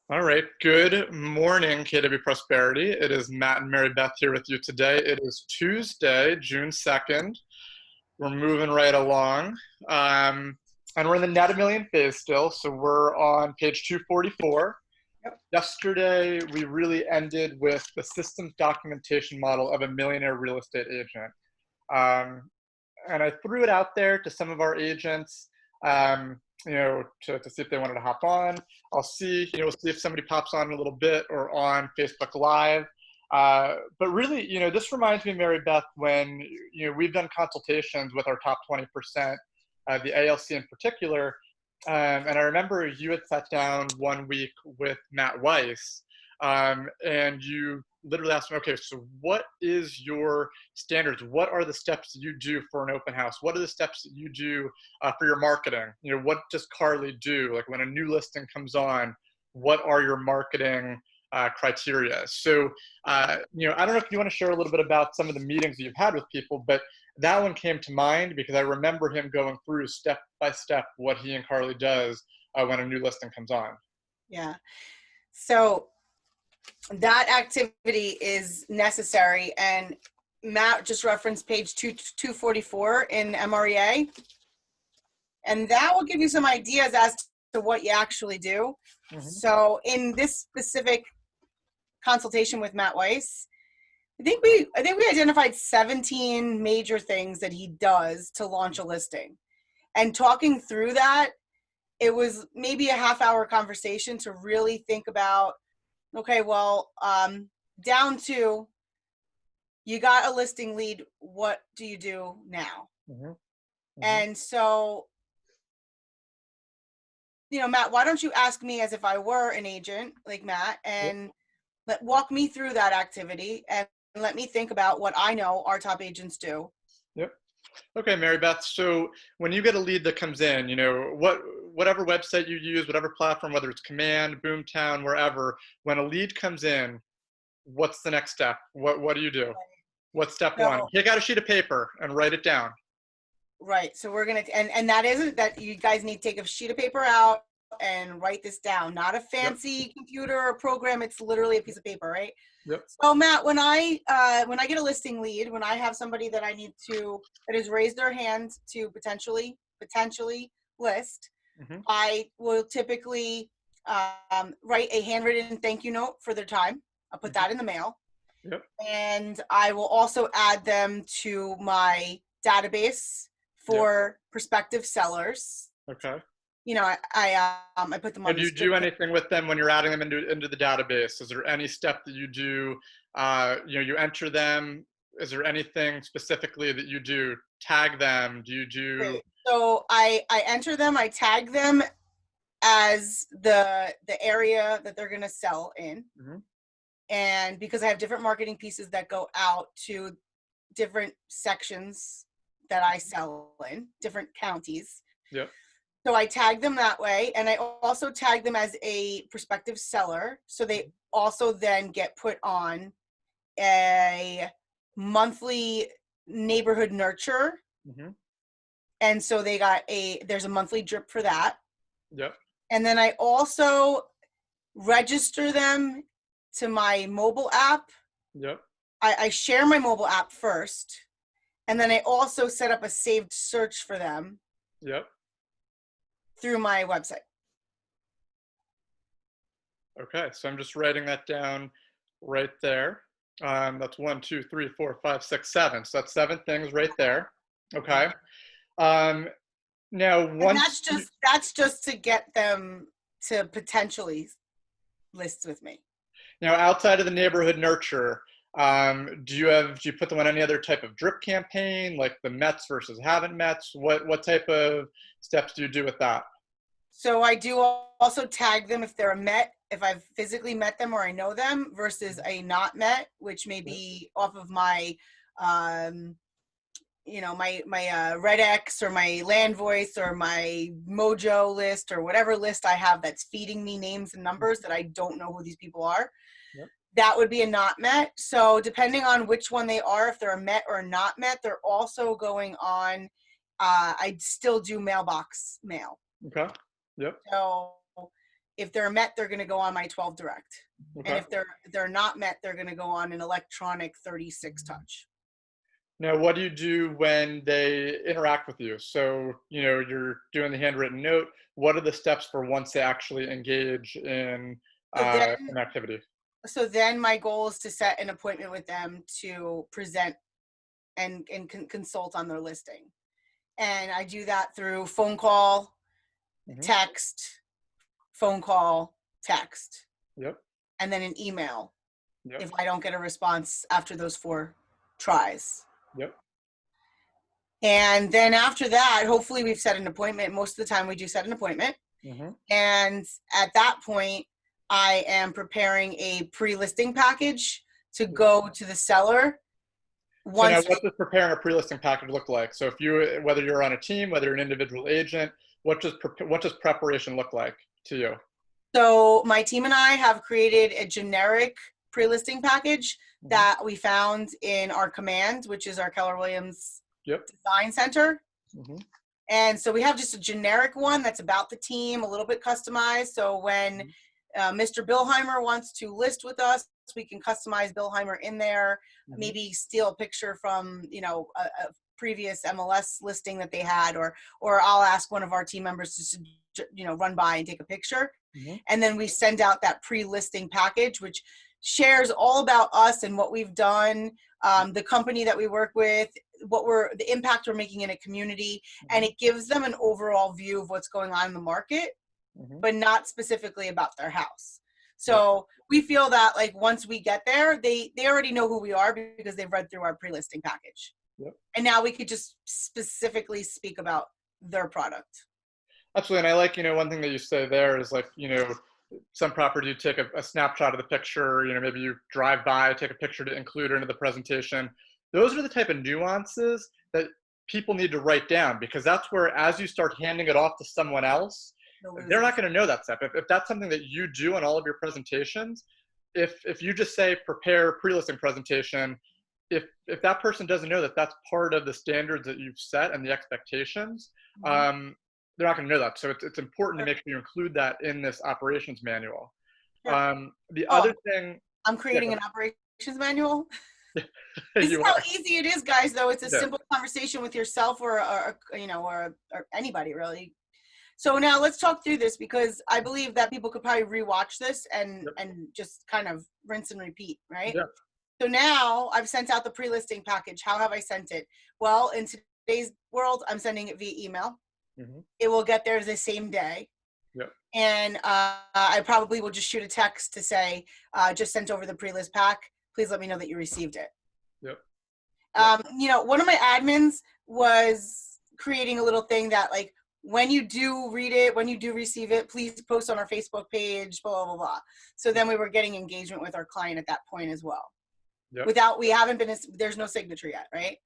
All right. Good morning, KW Prosperity. It is Matt and Mary Beth here with you today. It is Tuesday, June 2nd. We're moving right along. And we're in the net a million phase still. So we're on page 244. Yep. Yesterday, we really ended with the systems documentation model of a millionaire real estate agent. And I threw it out there to some of our agents. To see if they wanted to hop on. We'll see if somebody pops on in a little bit or on Facebook Live. But really, this reminds me, Mary Beth, when, we've done consultations with our top 20%, the ALC in particular. And I remember you had sat down one week with Matt Weiss, and you literally asked him, okay, so what is your standards? What are the steps that you do for an open house? What are the steps that you do for your marketing? What does Carly do? Like when a new listing comes on, what are your marketing criteria? So, I don't know if you want to share a little bit about some of the meetings that you've had with people, but that one came to mind because I remember him going through step by step what he and Carly does when a new listing comes on. Yeah. So that activity is necessary, and Matt just referenced page 244 in MREA, and that will give you some ideas as to what you actually do. Mm-hmm. So in this specific consultation with Matt Weiss, I think we identified 17 major things that he does to launch a listing. And talking through that, it was maybe a half-hour conversation to really think about, okay, well, down to you got a listing lead, what do you do now? Mm-hmm. Mm-hmm. And so, Matt, why don't you ask me as if I were an agent like Matt, and walk me through that activity and let me think about what I know our top agents do. Yep. Okay, Mary Beth. So when you get a lead that comes in, whatever website you use, whatever platform, whether it's Command, Boomtown, wherever, when a lead comes in, what's the next step? What do you do? What's step one? Take out a sheet of paper and write it down. Right. So we're going to, and that isn't that you guys need to take a sheet of paper out and write this down. Not a fancy computer or program. It's literally a piece of paper, right? Yep. So Matt, when I get a listing lead, when I have somebody that I need to, that has raised their hand to potentially list, mm-hmm. I will typically write a handwritten thank you note for their time. I'll put mm-hmm. that in the mail. Yep. And I will also add them to my database for prospective sellers. Okay. I put them on. Do you do anything with them when you're adding them into the database? Is there any step that you do? You enter them. Is there anything specifically that you do? Tag them? Do you do? Great. So I enter them. I tag them as the area that they're going to sell in, mm-hmm. and because I have different marketing pieces that go out to different sections that I sell in, different counties. Yep. So I tag them that way, and I also tag them as a prospective seller. So they also then get put on a monthly neighborhood nurture. Mm-hmm. And so there's a monthly drip for that. Yep. And then I also register them to my mobile app. Yep. I share my mobile app first, and then I also set up a saved search for them. Yep. Through my website. Okay, so I'm just writing that down right there. That's 1, 2, 3, 4, 5, 6, 7. So that's 7 things right there. Okay. Now once that's just to get them to potentially list with me. Now outside of the neighborhood nurture, do you put them on any other type of drip campaign, like the Mets versus haven't Mets? What type of steps do you do with that? So I do also tag them if they're a Met, if I've physically met them or I know them, versus a not Met, which may be off of my, my Red X or my Land Voice or my Mojo list or whatever list I have that's feeding me names and numbers that I don't know who these people are. Yep. That would be a not Met. So depending on which one they are, if they're a Met or a not Met, they're also going on, I still do mailbox mail. Okay. Yep. So If they're met, they're going to go on my 12 direct. Okay. And if they're not met, they're going to go on an electronic 36 touch. Now, what do you do when they interact with you? So, you're doing the handwritten note. What are the steps for once they actually engage in an activity? So then my goal is to set an appointment with them to present and consult on their listing. And I do that through phone call, text, phone call, text. Yep. And then an email. Yep. If I don't get a response after those 4 tries. Yep. And then after that, hopefully we've set an appointment. Most of the time we do set an appointment. And at that point, I am preparing a pre-listing package to go to the seller. So now what does preparing a pre-listing package look like? So whether you're on a team, whether you're an individual agent, what does preparation look like to you? So my team and I have created a generic pre-listing package that we found in our command, which is our Keller Williams Design Center. And so we have just a generic one that's about the team, a little bit customized. So when Mr. Billheimer wants to list with us, we can customize Billheimer in there, maybe steal a picture from, a previous MLS listing that they had, or I'll ask one of our team members to, run by and take a picture. And then we send out that pre-listing package, which shares all about us and what we've done, the company that we work with, the impact we're making in a community, and it gives them an overall view of what's going on in the market, but not specifically about their house. So we feel that once we get there, they already know who we are because they've read through our pre-listing package. And now we could just specifically speak about their product. Absolutely. And I like, one thing that you say there is some property, you take a snapshot of the picture, maybe you drive by, take a picture to include into the presentation. Those are the type of nuances that people need to write down, because that's where, as you start handing it off to someone else, they're not going to know that step. If that's something that you do in all of your presentations, if you just say prepare pre-listing presentation, if that person doesn't know that that's part of the standards that you've set and the expectations, they're not going to know that. So it's important to make sure you include that in this operations manual. Other thing, I'm creating an operations manual. This is how easy it is, guys. Though it's a simple conversation with yourself or anybody really. So now let's talk through this, because I believe that people could probably rewatch this and just kind of rinse and repeat, right? So now I've sent out the pre-listing package. How have I sent it? Well, in today's world, I'm sending it via email. It will get there the same day. And I probably will just shoot a text to say, just sent over the pre-list pack. Please let me know that you received it. One of my admins was creating a little thing that when you do read it, when you do receive it, please post on our Facebook page, blah, blah, blah. So then we were getting engagement with our client at that point as well. There's no signature yet, right?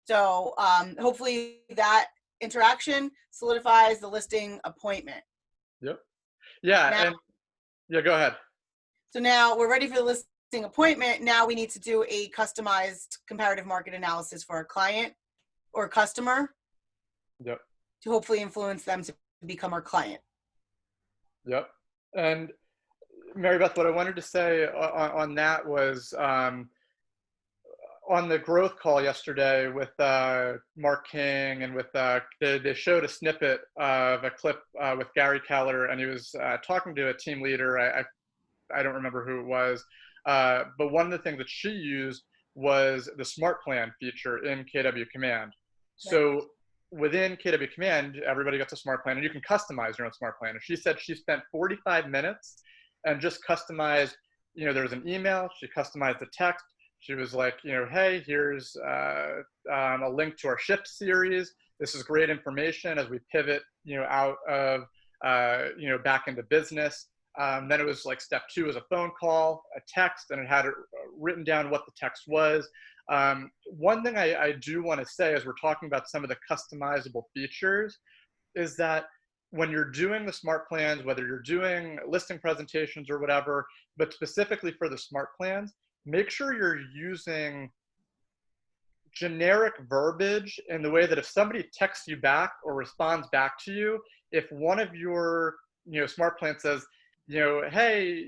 So hopefully that interaction solidifies the listing appointment. Go ahead. So now we're ready for the listing appointment. Now we need to do a customized comparative market analysis for our client or customer to hopefully influence them to become our client. And Mary Beth, what I wanted to say on that was, on the growth call yesterday with Mark King and with they showed a snippet of a clip with Gary Keller, and he was talking to a team leader. I don't remember who it was, but one of the things that she used was the Smart Plan feature in KW Command. So within KW Command, everybody gets a Smart Plan, and you can customize your own Smart Plan. And she said she spent 45 minutes and just customized. There was an email. She customized the text. She was like, hey, here's a link to our Shift series. This is great information as we pivot, out of, back into business. Then it was step 2 is a phone call, a text, and it had written down what the text was. One thing I do want to say as we're talking about some of the customizable features is that when you're doing the Smart Plans, whether you're doing listing presentations or whatever, but specifically for the Smart Plans, make sure you're using generic verbiage in the way that if somebody texts you back or responds back to you, if one of your Smart Plan says, hey,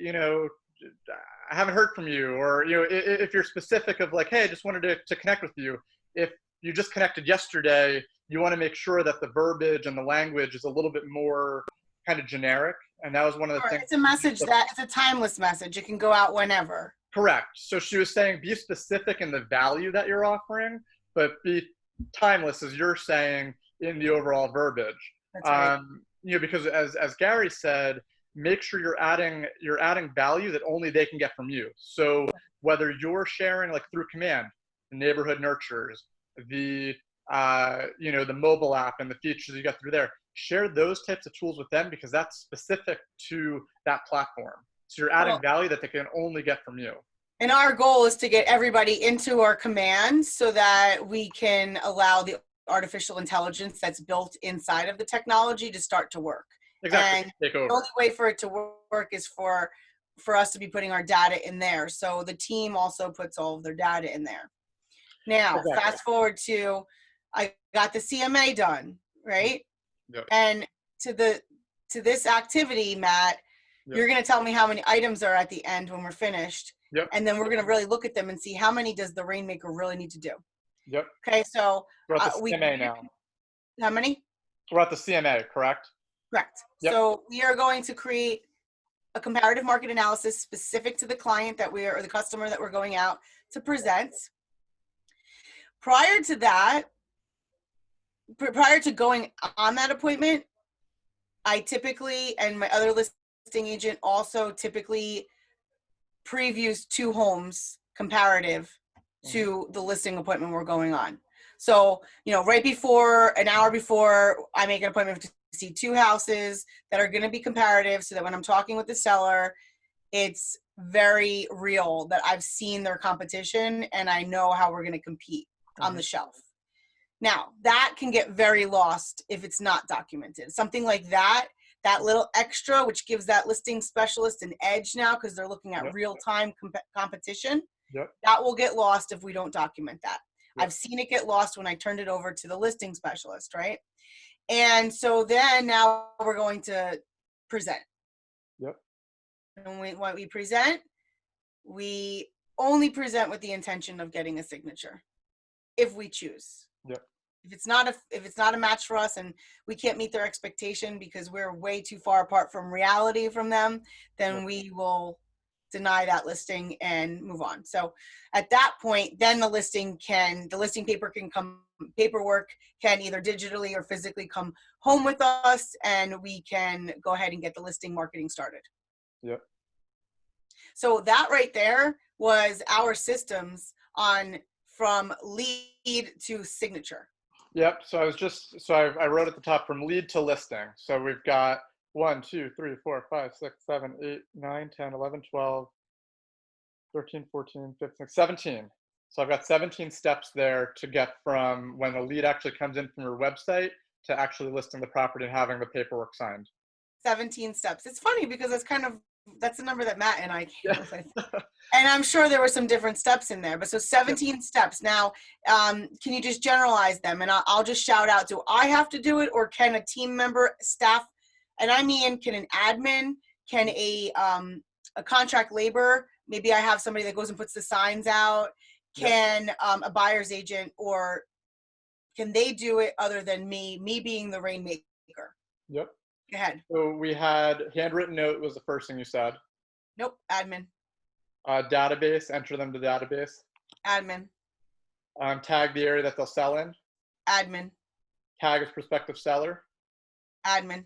I haven't heard from you, or if you're specific of like, hey, I just wanted to connect with you. If you just connected yesterday, you want to make sure that the verbiage and the language is a little bit more kind of generic. And that was one of the things. It's a message that it's a timeless message. It can go out whenever. Correct. So she was saying, be specific in the value that you're offering, but be timeless, as you're saying, in the overall verbiage. That's right. Because as Gary said, make sure you're adding value that only they can get from you. So whether you're sharing like through command, the neighborhood nurtures, the the mobile app and the features you got through there, share those types of tools with them, because that's specific to that platform. So you're adding value that they can only get from you. And our goal is to get everybody into our commands so that we can allow the artificial intelligence that's built inside of the technology to start to work. Exactly. And take over. The only way for it to work is for us to be putting our data in there. So the team also puts all of their data in there. Now, fast forward to, I got the CMA done, right? Yep. And to this activity, Matt, you're going to tell me how many items are at the end when we're finished. Yep. And then we're going to really look at them and see how many does the Rainmaker really need to do. Yep. Okay, so we're at the CMA now. How many? We're at the CMA, correct? Correct. Yep. So we are going to create a comparative market analysis specific to the client or the customer that we're going out to present. Prior to that, prior to going on that appointment, I typically, and my other listing agent also typically previews 2 homes comparative to the listing appointment we're going on. So, right before, an hour before, I make an appointment to see 2 houses that are going to be comparative, so that when I'm talking with the seller, it's very real that I've seen their competition and I know how we're going to compete on the shelf. Now, that can get very lost if it's not documented. Something like that little extra, which gives that listing specialist an edge now because they're looking at real-time competition, that will get lost if we don't document that. I've seen it get lost when I turned it over to the listing specialist, right? And so then now we're going to present. Yep. And when we present, we only present with the intention of getting a signature, if we choose. Yep. If it's not a match for us and we can't meet their expectation because we're way too far apart from reality from them, then we will deny that listing and move on. So at that point, then the listing paperwork can either digitally or physically come home with us, and we can go ahead and get the listing marketing started. Yep. So that right there was our systems from lead to signature. Yep. So I wrote at the top from lead to listing. So we've got 1, 2, 3, 4, 5, 6, 7, 8, 9, 10, 11, 12, 13, 14, 15, 17. So I've got 17 steps there to get from when the lead actually comes in from your website to actually listing the property and having the paperwork signed. 17 steps. It's funny because that's the number that Matt and I came up with. And I'm sure there were some different steps in there, but so 17 steps. Now, can you just generalize them? And I'll just shout out, do I have to do it, or can a team member, staff, and I mean, can an admin, can a contract labor, maybe I have somebody that goes and puts the signs out, can a buyer's agent, or can they do it other than me being the Rainmaker? Yep. Go ahead. So we had handwritten note was the first thing you said. Nope. Admin. Database, enter them to database. Admin. Tag the area that they'll sell in. Admin. Tag as prospective seller. Admin.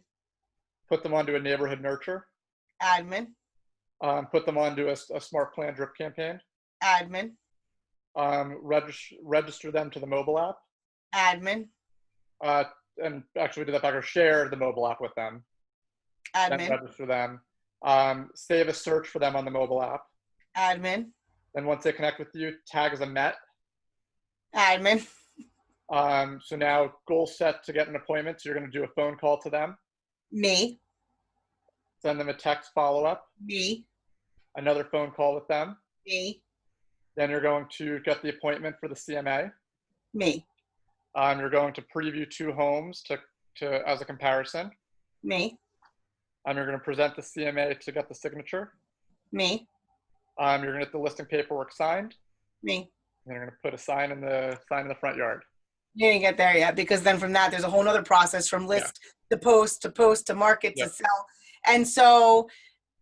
Put them onto a neighborhood nurture. Admin. Put them onto a smart plan drip campaign. Admin. Register them to the mobile app. Admin. And actually we did that back, or share the mobile app with them. Admin. Then register them. Save a search for them on the mobile app. Admin. Then once they connect with you, tag as a Met. Admin. So now goal set to get an appointment. So you're going to do a phone call to them. Me. Send them a text follow-up. Me. Another phone call with them. Me. Then you're going to get the appointment for the CMA. Me. You're going to preview 2 homes to as a comparison. Me. You're going to present the CMA to get the signature. Me. You're going to get the listing paperwork signed. Me. And you're going to put a sign in the front yard. You didn't get there yet, because then from that, there's a whole nother process from list Yeah. to post to market Yeah. to sell. And so,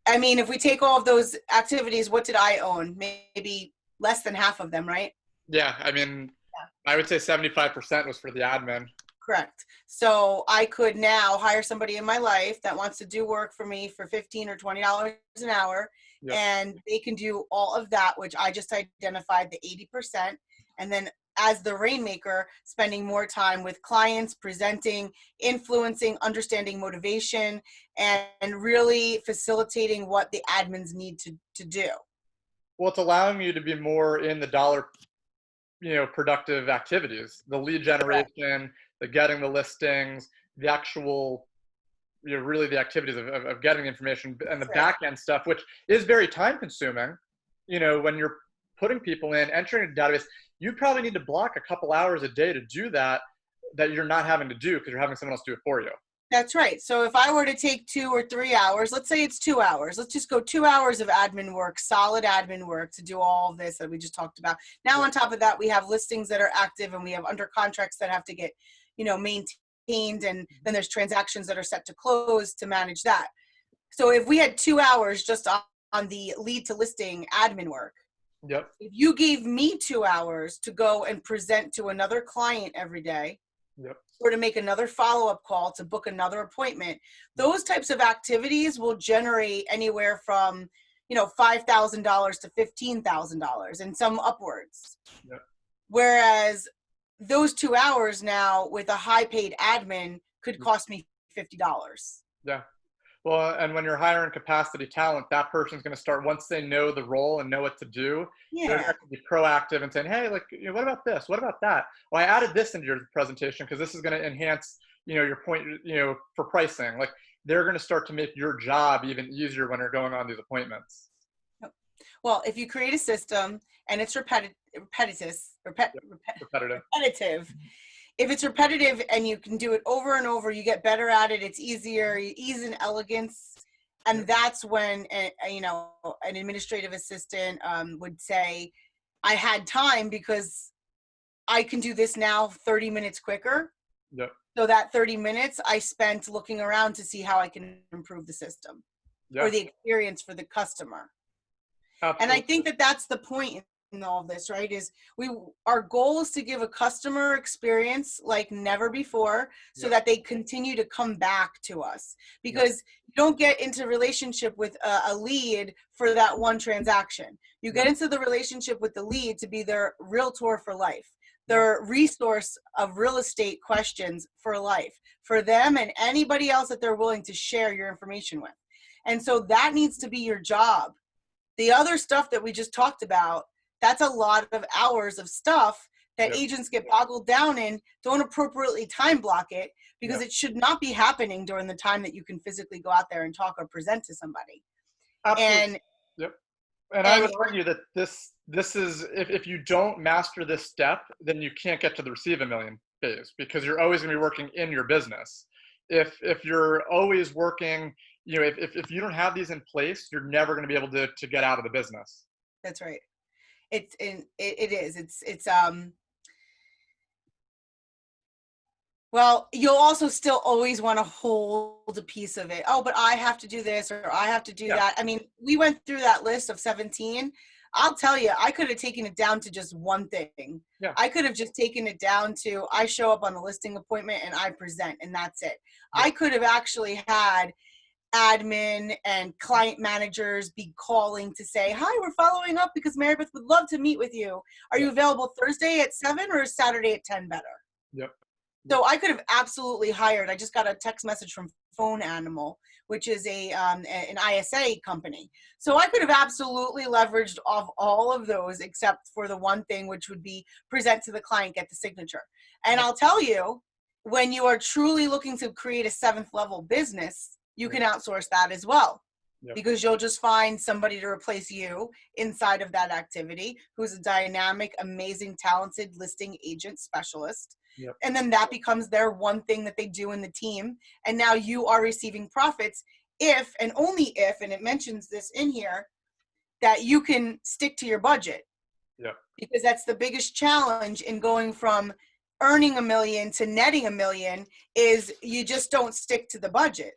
I mean, if we take all of those activities, what did I own? Maybe less than half of them, right? Yeah. I mean, I would say 75% was for the admin. Correct. So I could now hire somebody in my life that wants to do work for me for $15 or $20 an hour. Yep. And they can do all of that, which I just identified the 80%. And then as the rainmaker, spending more time with clients, presenting, influencing, understanding motivation, and really facilitating what the admins need to do. Well, it's allowing you to be more in the dollar, productive activities, the lead generation, the getting the listings, the actual, really the activities of getting information, and the back end stuff, which is very time consuming. When you're putting people in, entering a database, you probably need to block a couple hours a day to do that you're not having to do because you're having someone else do it for you. That's right. So if I were to take 2 or 3 hours, let's say it's 2 hours, let's just go 2 hours of admin work, solid admin work to do all of this that we just talked about. Now, on top of that, we have listings that are active and we have under contracts that have to get, maintained. And then there's transactions that are set to close to manage that. So if we had 2 hours just on the lead to listing admin work, yep. If you gave me 2 hours to go and present to another client every day, yep, or to make another follow-up call, to book another appointment, those types of activities will generate anywhere from, $5,000 to $15,000 and some upwards. Yep. Whereas those 2 hours now with a high paid admin could cost me $50. Yeah. Well, and when you're hiring capacity talent, that person's going to start, once they know the role and know what to do, they're going to be proactive and saying, hey, what about this? What about that? Well, I added this into your presentation because this is going to enhance, your point, for pricing. They're going to start to make your job even easier when you're going on these appointments. Well, if you create a system and it's repetitive, if it's repetitive and you can do it over and over, you get better at it. It's easier, ease and elegance. And that's when, an administrative assistant would say, I had time because I can do this now 30 minutes quicker. Yep. So that 30 minutes I spent looking around to see how I can improve the system or the experience for the customer. Absolutely. And I think that that's the point in all of this, right? Is our goal is to give a customer experience like never before, so that they continue to come back to us, because you don't get into relationship with a lead for that one transaction. You get into the relationship with the lead to be their realtor for life, their resource of real estate questions for life, for them and anybody else that they're willing to share your information with. And so that needs to be your job. The other stuff that we just talked about, that's a lot of hours of stuff that agents get boggled down in. Don't appropriately time block it, because it should not be happening during the time that you can physically go out there and talk or present to somebody. Absolutely. And I would argue that this is, if you don't master this step, then you can't get to the receive a million phase, because you're always going to be working in your business. If you're always working, if you don't have these in place, you're never going to be able to get out of the business. That's right. It is. Well, you'll also still always want to hold a piece of it. Oh, but I have to do this, or I have to do that. I mean, we went through that list of 17. I'll tell you, I could have taken it down to just one thing. I could have just taken it down to, I show up on the listing appointment and I present, and that's it. I could have actually had admin and client managers be calling to say, hi, we're following up because Mary Beth would love to meet with you. Are you available Thursday at 7 or Saturday at 10 better? So I could have absolutely hired, I just got a text message from Phone Animal, which is an ISA company. So I could have absolutely leveraged off all of those, except for the one thing, which would be present to the client, get the signature. And I'll tell you, when you are truly looking to create a 7th level business, you can outsource that as well, because you'll just find somebody to replace you inside of that activity who's a dynamic, amazing, talented listing agent specialist. And then that becomes their one thing that they do in the team. And now you are receiving profits if, and only if, and it mentions this in here, that you can stick to your budget. Yeah. Because that's the biggest challenge in going from earning $1 million to netting $1 million, is you just don't stick to the budget.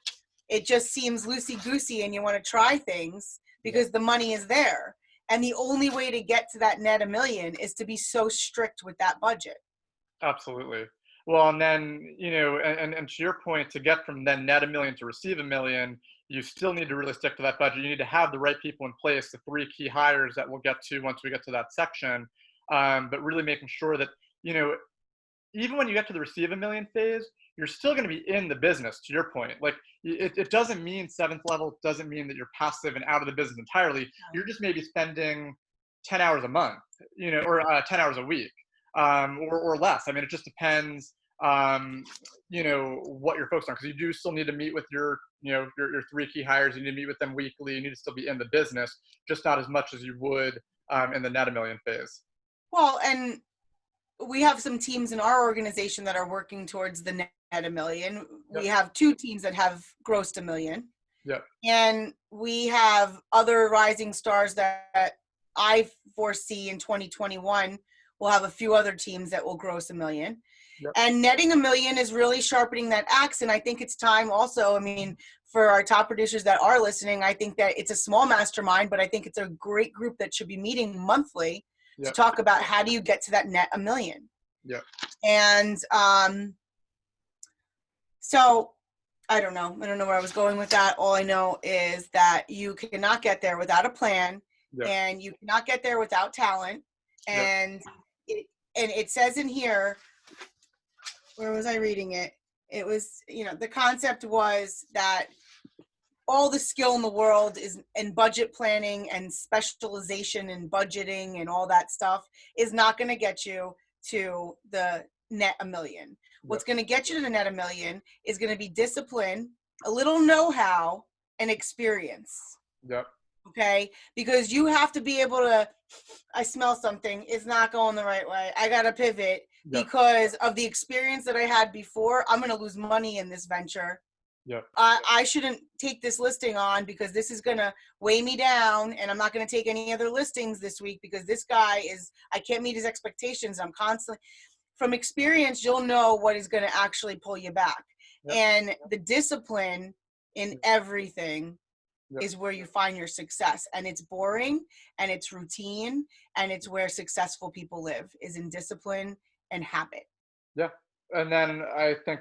It just seems loosey-goosey and you want to try things because the money is there. And the only way to get to that net $1 million is to be so strict with that budget. Absolutely. Well, and then, and to your point, to get from then net $1 million to receive $1 million, you still need to really stick to that budget. You need to have the right people in place, the 3 key hires that we'll get to once we get to that section. But really making sure that, even when you get to the receive $1 million phase, you're still going to be in the business, to your point. Like, it doesn't mean 7th level, doesn't mean that you're passive and out of the business entirely. You're just maybe spending 10 hours a month, or 10 hours a week, or less. I mean, it just depends, what you're focused on, because you do still need to meet with your 3 key hires. You need to meet with them weekly. You need to still be in the business, just not as much as you would in the net $1 million phase. Well, and we have some teams in our organization that are working towards the net $1 million. Yep. We have 2 teams that have grossed $1 million. Yep. And we have other rising stars that I foresee in 2021. We'll have a few other teams that will gross $1 million. Yep. And netting $1 million is really sharpening that axe. And I think it's time also, I mean, for our top producers that are listening, I think that it's a small mastermind, but I think it's a great group that should be meeting monthly to talk about how do you get to that net $1 million. Yeah. And so I don't know where I was going with that. All I know is that you cannot get there without a plan, and you cannot get there without talent. And it says in here, where was I reading it? It was, the concept was that all the skill in the world is in budget planning and specialization and budgeting and all that stuff is not going to get you to the net $1 million. What's going to get you to the net $1 million is going to be discipline, a little know-how, and experience. Yep. Okay? Because you have to be able to, I smell something, it's not going the right way. I got to pivot because of the experience that I had before. I'm going to lose money in this venture. Yep. I shouldn't take this listing on because this is going to weigh me down, and I'm not going to take any other listings this week because this guy I can't meet his expectations. I'm constantly, from experience, you'll know what is going to actually pull you back. Yep. And the discipline in everything is where you find your success. And it's boring and it's routine, and it's where successful people live, is in discipline and habit. Yeah. And then I think,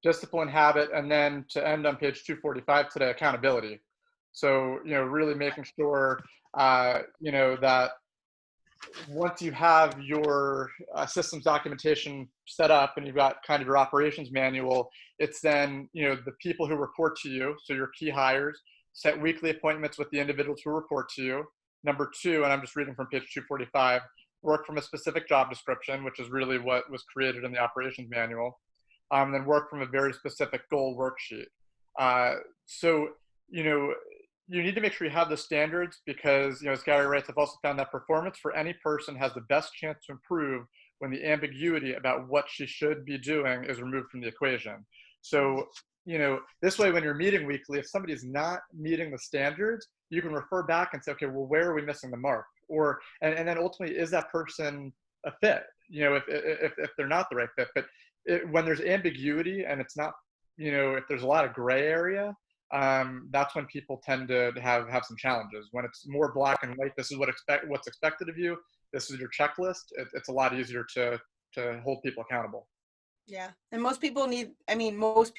discipline, habit, and then to end on page 245 today, accountability. So, really making sure, that once you have your systems documentation set up and you've got kind of your operations manual, it's then, the people who report to you, so your key hires, set weekly appointments with the individuals who report to you. Number 2, and I'm just reading from page 245, work from a specific job description, which is really what was created in the operations manual. And then work from a very specific goal worksheet. So, you need to make sure you have the standards because, as Gary writes, I've also found that performance for any person has the best chance to improve when the ambiguity about what she should be doing is removed from the equation. So, this way, when you're meeting weekly, if somebody's not meeting the standards, you can refer back and say, okay, well, where are we missing the mark? Or, and then ultimately, is that person a fit? If they're not the right fit, but when there's ambiguity and it's not, if there's a lot of gray area, that's when people tend to have some challenges. When it's more black and white, this is what's expected of you, this is your checklist, it's a lot easier to hold people accountable. Yeah. And most people most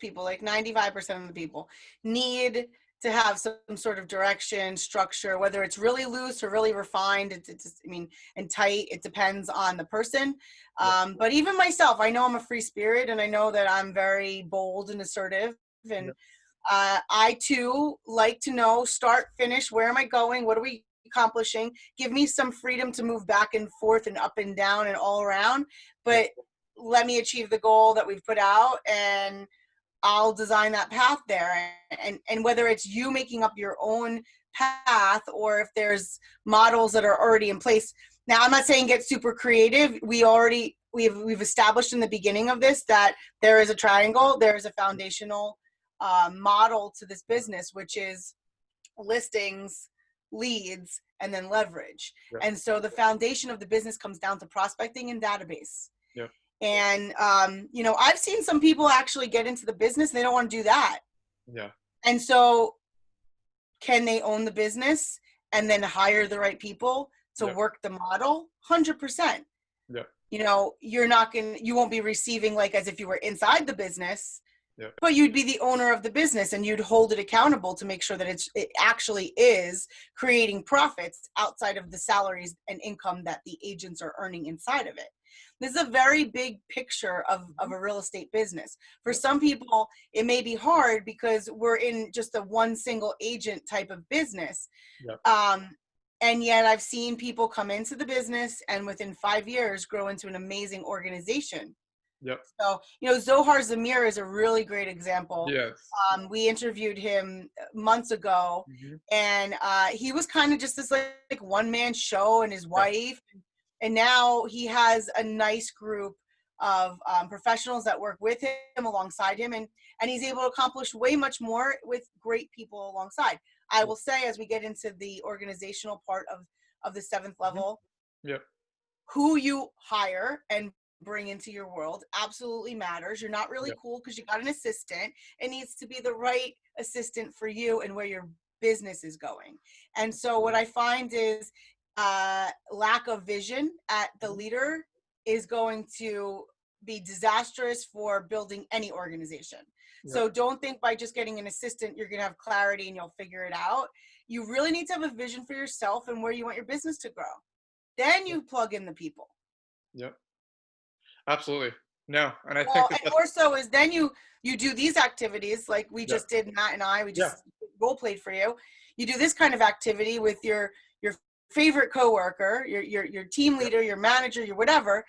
people, like 95% of the people need to have some sort of direction, structure, whether it's really loose or really refined. And tight, it depends on the person. But even myself, I know I'm a free spirit, and I know that I'm very bold and assertive. And I too like to know, start, finish, where am I going? What are we accomplishing? Give me some freedom to move back and forth and up and down and all around. But let me achieve the goal that we've put out, and I'll design that path there. And whether it's you making up your own path or if there's models that are already in place. Now, I'm not saying get super creative. We've established in the beginning of this that there is a triangle, there is a foundational model to this business, which is listings, leads, and then leverage. Yeah. And so the foundation of the business comes down to prospecting and database. Yeah. And, you know, I've seen some people actually get into the business. They don't want to do that. Yeah. And so can they own the business and then hire the right people to work the model? 100%. Yeah. You know, you won't be receiving like as if you were inside the business, Yeah. but you'd be the owner of the business and you'd hold it accountable to make sure that it actually is creating profits outside of the salaries and income that the agents are earning inside of it. This is a very big picture of a real estate business. For some people, it may be hard because we're in just a one single agent type of business. Yeah. And yet I've seen people come into the business and within 5 years grow into an amazing organization. Yep. So, you know, Zohar Zamir is a really great example. Yes. We interviewed him months ago, and he was kind of just this like one-man show and his wife. And now he has a nice group of professionals that work with him, alongside him, and he's able to accomplish way much more with great people alongside. I will say, as we get into the organizational part of the 7th level, who you hire and bring into your world absolutely matters. You're not really cool because you got an assistant. It needs to be the right assistant for you and where your business is going. And so what I find is lack of vision at the leader is going to be disastrous for building any organization. So don't think by just getting an assistant you're going to have clarity and you'll figure it out. You really need to have a vision for yourself and where you want your business to grow. Then you plug in the people. Yep. Absolutely. No, and I think and more so is then you do these activities like we just did, Matt and I. We just role played for you. You do this kind of activity with your favorite coworker, your team leader, your manager, your whatever,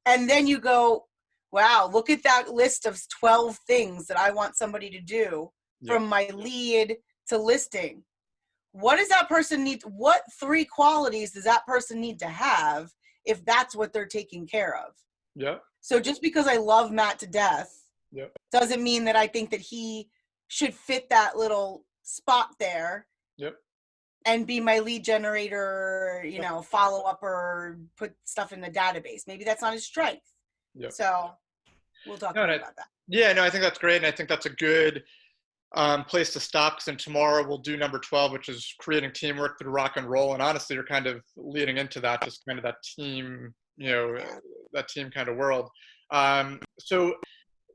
and then you go, wow, look at that list of 12 things that I want somebody to do from my lead to listing. What does that person need? What 3 qualities does that person need to have if that's what they're taking care of? Yeah. So just because I love Matt to death doesn't mean that I think that he should fit that little spot there. And be my lead generator, you know, follow up or put stuff in the database. Maybe that's not his strength. So we'll talk more about that. Yeah, no, I think that's great. And I think that's a good place to stop, because then tomorrow we'll do number 12, which is creating teamwork through rock and roll. And honestly, you're kind of leading into that, just kind of that team, you know, that team kind of world. So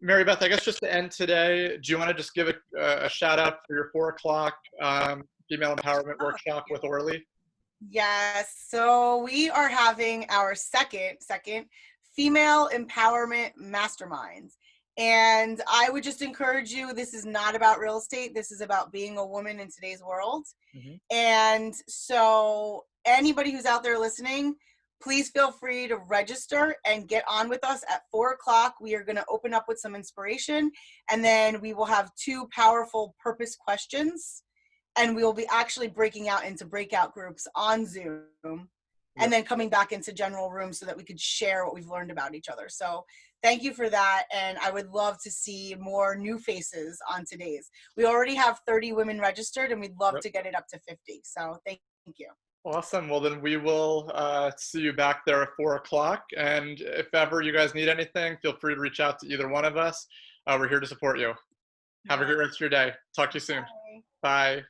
Mary Beth, I guess just to end today, do you want to just give a shout out for your 4 o'clock Female Empowerment Workshop with Orly? Yes. So we are having our second Female Empowerment Masterminds. And I would just encourage you, this is not about real estate. This is about being a woman in today's world. And so anybody who's out there listening, please feel free to register and get on with us at 4 o'clock. We are going to open up with some inspiration, and then we will have 2 powerful purpose questions. And we will be actually breaking out into breakout groups on Zoom and then coming back into general rooms so that we could share what we've learned about each other. So thank you for that. And I would love to see more new faces on today's. We already have 30 women registered, and we'd love to get it up to 50. So thank you. Awesome. Well, then we will see you back there at 4 o'clock. And if ever you guys need anything, feel free to reach out to either one of us. We're here to support you. Have a great rest of your day. Talk to you soon. Bye. Bye.